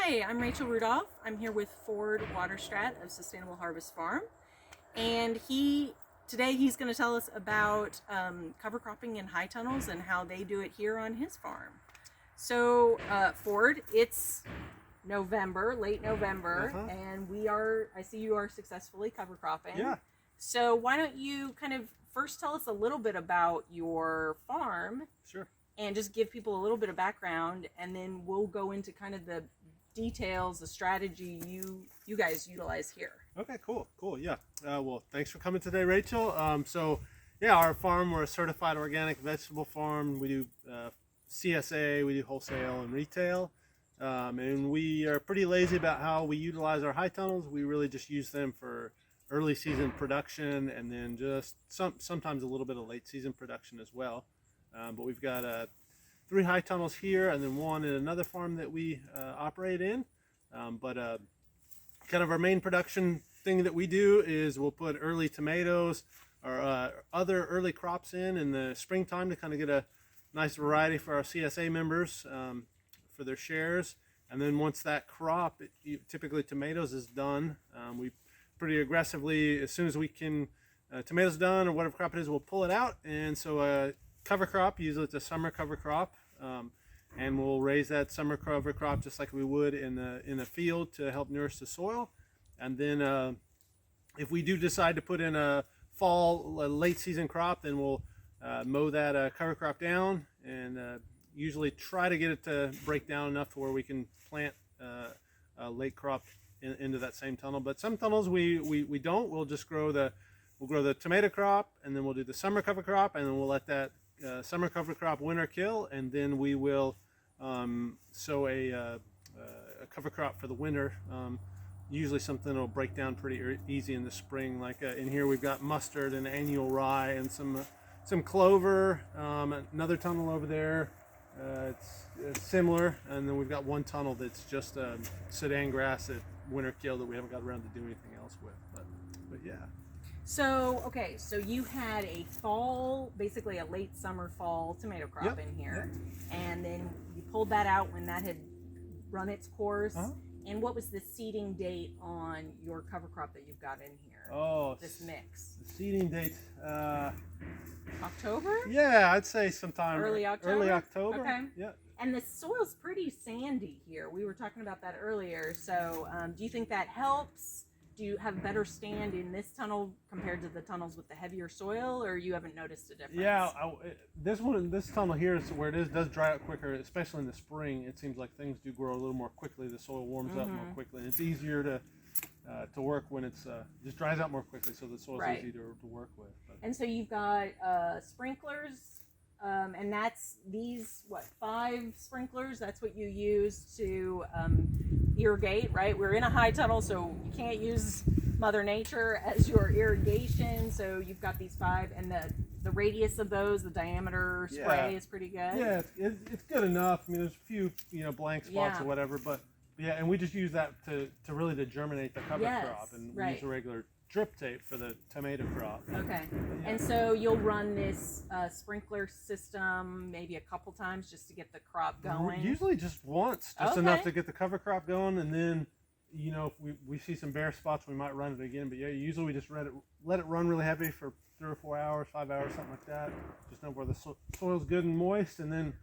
Hi, I'm Rachel Rudolph. I'm here with Ford Waterstrat of Sustainable Harvest Farm, and today he's going to tell us about cover cropping in high tunnels and how they do it here on his farm. So, Ford, it's November, late November, and I see you are successfully cover cropping. Yeah. So why don't you kind of first tell us a little bit about your farm? Sure. And just give people a little bit of background, and then we'll go into kind of the details, the strategy you guys utilize here. Okay, cool, yeah. Well, thanks for coming today, Rachel. Our farm, we're a certified organic vegetable farm. We do CSA, we do wholesale and retail, and we are pretty lazy about how we utilize our high tunnels. We really just use them for early season production, and then just sometimes a little bit of late season production as well. But we've got 3 high tunnels here, and then 1 in another farm that we operate in. Kind of our main production thing that we do is we'll put early tomatoes or other early crops in the springtime to kind of get a nice variety for our CSA members for their shares. And then once that crop, typically tomatoes, is done, we pretty aggressively, as soon as we can, tomatoes done or whatever crop it is, we'll pull it out. And so cover crop, usually it's a summer cover crop, and we'll raise that summer cover crop just like we would in the field to help nourish the soil. And then if we do decide to put in a late season crop, then we'll mow that cover crop down and usually try to get it to break down enough to where we can plant a late crop into that same tunnel. But some tunnels we don't. We'll just grow the tomato crop, and then we'll do the summer cover crop, and then we'll let that summer cover crop winter kill, and then we will sow a cover crop for the winter. Usually something that will break down pretty easy in the spring. Like in here we've got mustard and annual rye and some clover. Another tunnel over there, it's similar, and then we've got 1 tunnel that's just Sudan grass that winter kill that we haven't got around to do anything else with. But yeah. So, okay, so you had a fall, basically a late summer fall tomato crop in here, and then you pulled that out when that had run its course. And what was the seeding date on your cover crop that you've got in here? Oh, this mix. The seeding date, October? Yeah, I'd say sometime early October. Early October. Okay. Yeah. And the soil's pretty sandy here. We were talking about that earlier. So, do you think that helps? Do you have better stand in this tunnel compared to the tunnels with the heavier soil, or you haven't noticed a difference? Yeah, this tunnel here is where it does dry out quicker, especially in the spring. It seems like things do grow a little more quickly. The soil warms up more quickly, and it's easier to work when it's just dries out more quickly, so the soil's easy to work with. And so you've got sprinklers, and that's 5 sprinklers. That's what you use to irrigate, right? We're in a high tunnel, so you can't use Mother Nature as your irrigation. So you've got these 5, and the radius of those, the diameter spray is pretty good. Yeah, it's good enough. I mean, there's a few blank spots or whatever, but yeah, and we just use that to really germinate the cover crop, and we use a regular drip tape for the tomato crop. Okay. And so you'll run this sprinkler system maybe a couple times just to get the crop going? Usually just once, just enough to get the cover crop going, and then if we see some bare spots, we might run it again. But yeah, usually we just let it run really heavy for 3 or 4 hours, 5 hours, something like that. Just know where the soil's good and moist, and then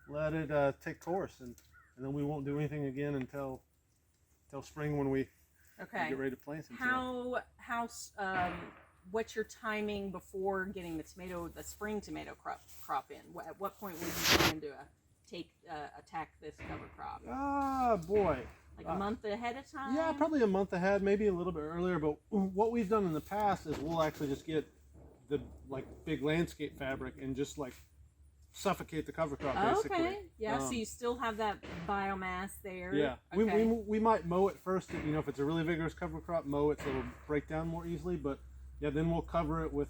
let it take course, and then we won't do anything again until spring when we get ready to plant some. What's your timing before getting the spring tomato crop in? At what point would you plan to attack this cover crop? Boy. Like a month ahead of time? Yeah, probably a month ahead, maybe a little bit earlier. But what we've done in the past is we'll actually just get the big landscape fabric and just suffocate the cover crop basically. Okay. Yeah. So you still have that biomass there. Yeah. Okay. We might mow it first. If it's a really vigorous cover crop, mow it so it'll break down more easily. But yeah, then we'll cover it with.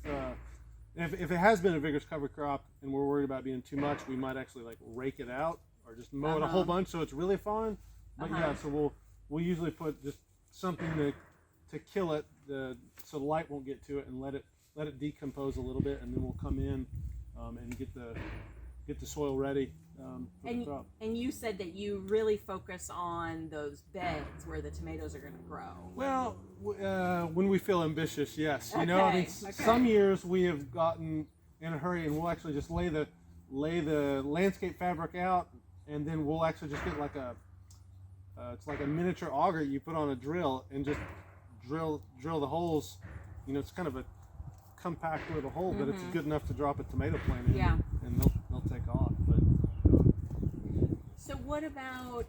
If it has been a vigorous cover crop and we're worried about being too much, we might actually rake it out or just mow it a whole bunch so it's really fine. But yeah, so we'll usually put just something to kill it, so the light won't get to it, and let it decompose a little bit, and then we'll come in and get get the soil ready for the crop. And you said that you really focus on those beds where the tomatoes are going to grow. Well, when we feel ambitious, yes. You know, I mean, some years we have gotten in a hurry, and we'll actually just lay the landscape fabric out, and then we'll actually just get like it's like a miniature auger you put on a drill and just drill the holes. You know, it's kind of a compact little hole, but it's good enough to drop a tomato plant in, and they'll take off. But so what about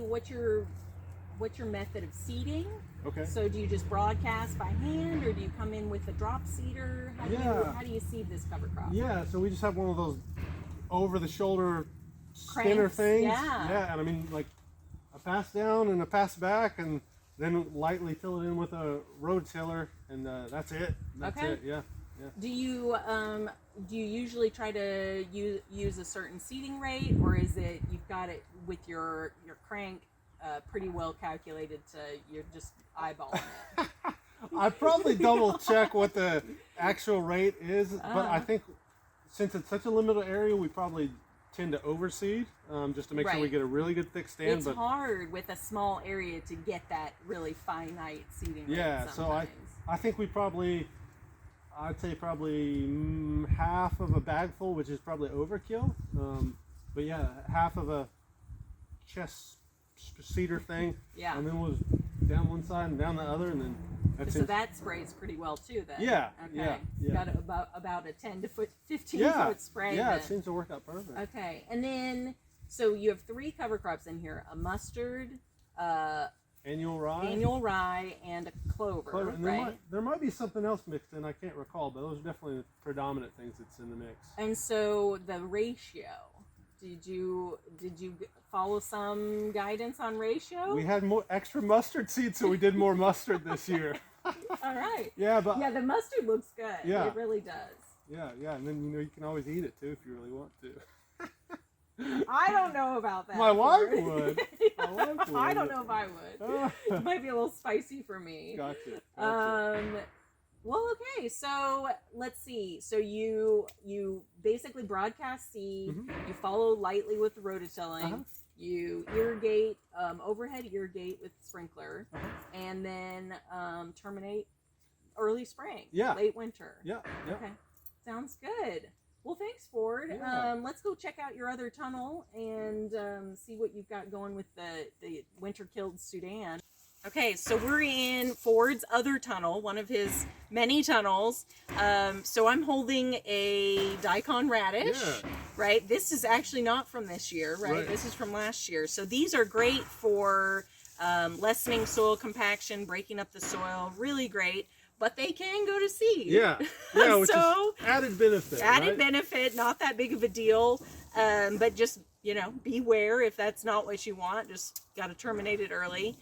what's your method of seeding? okay. So do you just broadcast by hand, or do you come in with a drop seeder? How do you seed this cover crop? Yeah, so we just have one of those over the shoulder spinner Cranks, things. yeah. And I mean, like a pass down and a pass back, and then lightly till it in with a rototiller, and that's it. That's it. Yeah. Do you usually try to use a certain seeding rate, or is it you've got it with your crank pretty well calculated to you're just eyeballing it? I probably double check what the actual rate is, but I think since it's such a limited area, we probably tend to overseed just to make sure we get a really good thick stand. It's hard with a small area to get that really finite seeding rate. Yeah, sometimes. so I think I'd say probably half of a bagful, which is probably overkill. But yeah, half of a chest cedar thing. Yeah. And then we'll down one side and down the other, and then so that sprays pretty well too then. Yeah. Okay. Yeah. Got about a 10 to 15 foot spray. Yeah, then. It seems to work out perfect. Okay. And then so you have 3 cover crops in here: a mustard, annual rye, and a clover. And right? there might be something else mixed in. I can't recall, but those are definitely the predominant things that's in the mix. And so the ratio. Did you follow some guidance on ratio? We had more extra mustard seeds, so we did more mustard this year. All right. Yeah, but the mustard looks good. Yeah. It really does. Yeah, and then you can always eat it too if you really want to. I don't know about that. My wife would. I don't know if I would. It might be a little spicy for me. Gotcha. Well, okay, so let's see. So you basically broadcast seed. You follow lightly with the rototilling. You irrigate, overhead irrigate with sprinkler, and then terminate early spring, late winter. Yeah. Okay, sounds good. Well, thanks, Ford. Yeah. Let's go check out your other tunnel and see what you've got going with the winter-killed Sudan. Okay, so we're in Ford's other tunnel, one of his many tunnels. So I'm holding a Daikon Radish, right? This is actually not from this year, right? This is from last year. So these are great for lessening soil compaction, breaking up the soil, really great. But they can go to seed. Yeah, which is added benefit. Added benefit, not that big of a deal. But just, beware if that's not what you want. Just got to terminate it early.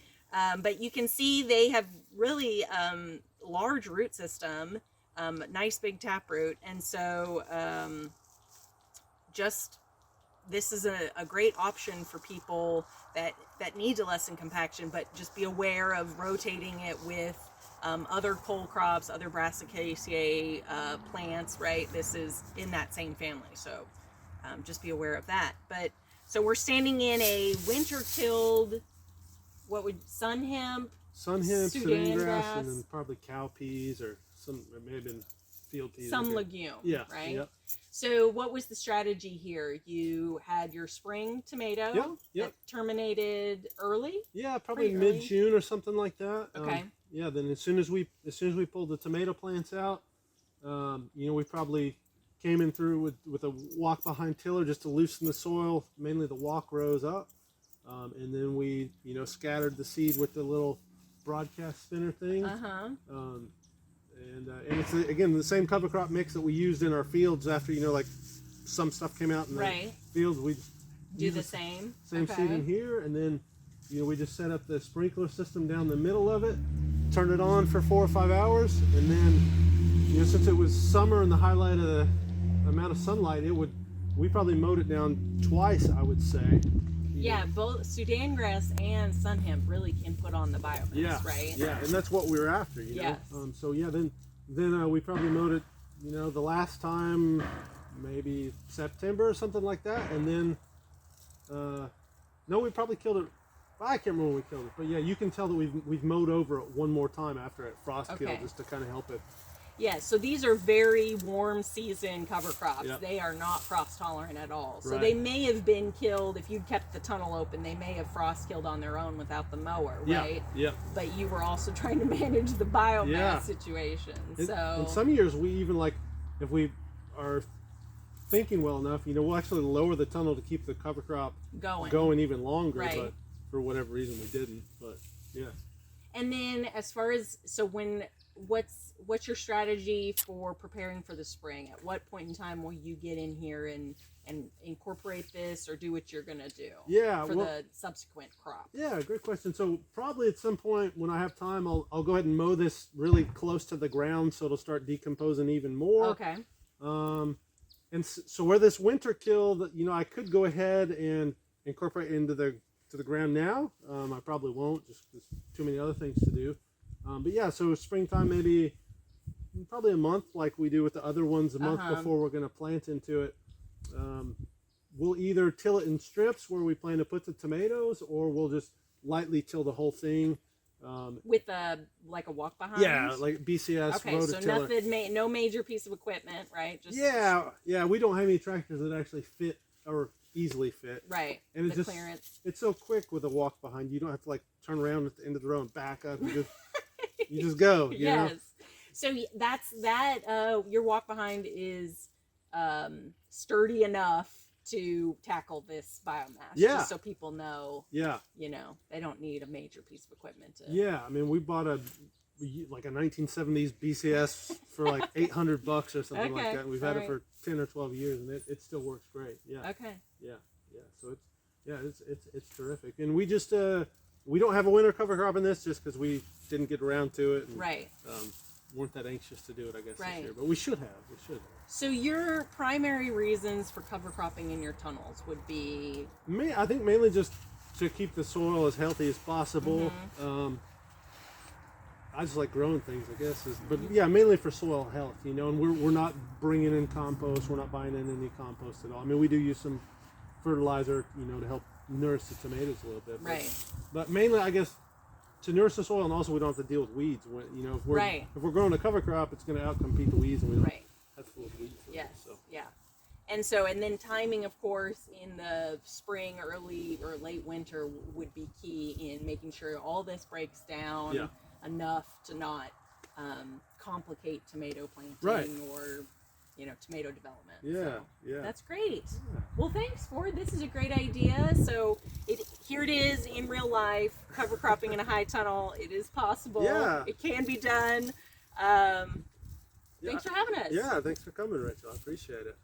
But you can see they have really large root system, nice big taproot, and so this is a great option for people that need to lessen compaction, but just be aware of rotating it with other cole crops, other Brassicaceae plants, right? This is in that same family, so just be aware of that. But so we're standing in a winter-killed, sun hemp, Sudan grass, and then probably cowpeas or it may have been field peas. Some legume, right? Yep. So what was the strategy here? You had your spring tomato that terminated early? Yeah, probably mid-June or something like that. Okay. Then as soon as we pulled the tomato plants out, we probably came in through with a walk behind tiller just to loosen the soil, mainly the walk rows up. And then we, scattered the seed with the little broadcast spinner thing. And it's, again, the same cover crop mix that we used in our fields after, like some stuff came out in the fields. We do the same. Same seed in here. And then, we just set up the sprinkler system down the middle of it, turned it on for 4 or 5 hours. And then, since it was summer and the highlight of the amount of sunlight, we probably mowed it down twice, I would say. Yeah, both Sudan grass and sun hemp really can put on the biomass, right? Yeah, and that's what we were after, Yes. Then we probably mowed it, the last time maybe September or something like that, and then no, we probably killed it. I can't remember when we killed it, but yeah, you can tell that we've mowed over it one more time after it frost killed, just to kind of help it. Yeah, so these are very warm season cover crops. Yep. They are not frost tolerant at all. So Right. they may have been killed, if you'd kept the tunnel open, they may have frost killed on their own without the mower, right? Yeah. But you were also trying to manage the biomass Yeah. situation. In So some years, we even if we are thinking well enough, we'll actually lower the tunnel to keep the cover crop going even longer. Right. But for whatever reason, we didn't. But yeah. And then as far as, what's your strategy for preparing for the spring? At what point in time will you get in here and incorporate this, or do what you're gonna do for the subsequent crop? Yeah, great question. So probably at some point when I have time, I'll go ahead and mow this really close to the ground so it'll start decomposing even more. Okay. And so where this winter kill, I could go ahead and incorporate into the ground now. I probably won't, just there's too many other things to do. But yeah, so springtime, maybe probably a month, like we do with the other ones, a month before we're going to plant into it. We'll either till it in strips where we plan to put the tomatoes, or we'll just lightly till the whole thing. With a walk behind? Yeah, like BCS okay, rototiller. So no major piece of equipment, right? Just yeah, we don't have any tractors that actually fit or easily fit. Right, and the clearance. It's so quick with a walk behind. You don't have to turn around at the end of the row and back up. You just go. You know? So your walk behind is sturdy enough to tackle this biomass. Yeah. Just so people know. Yeah. They don't need a major piece of equipment to. Yeah, I mean, we bought a 1970s BCS for $800 or something like that. And we've had it for 10 or 12 years, and it still works great. Yeah. Okay. Yeah. So it's terrific, and we just we don't have a winter cover crop in this just because we didn't get around to it. And, right. Weren't that anxious to do it, I guess, right. this year, but we should have. So your primary reasons for cover cropping in your tunnels would be? I think mainly just to keep the soil as healthy as possible. Mm-hmm. I just like growing things, I guess. But yeah, mainly for soil health, and we're not bringing in compost. We're not buying in any compost at all. I mean, we do use some fertilizer, to help nourish the tomatoes a little bit. But mainly, I guess, to nourish the soil, and also we don't have to deal with weeds. If we're growing a cover crop, it's going to outcompete the weeds, and we don't have to deal with weeds. Yes. Yeah. And then timing, of course, in the spring, early or late winter would be key in making sure all this breaks down enough to not complicate tomato planting or tomato development. Yeah. That's great. Yeah. Well, thanks, Ford. This is a great idea. So here it is in real life, cover cropping in a high tunnel. It is possible. Yeah. It can be done. Thanks for having us. Yeah, thanks for coming, Rachel. I appreciate it.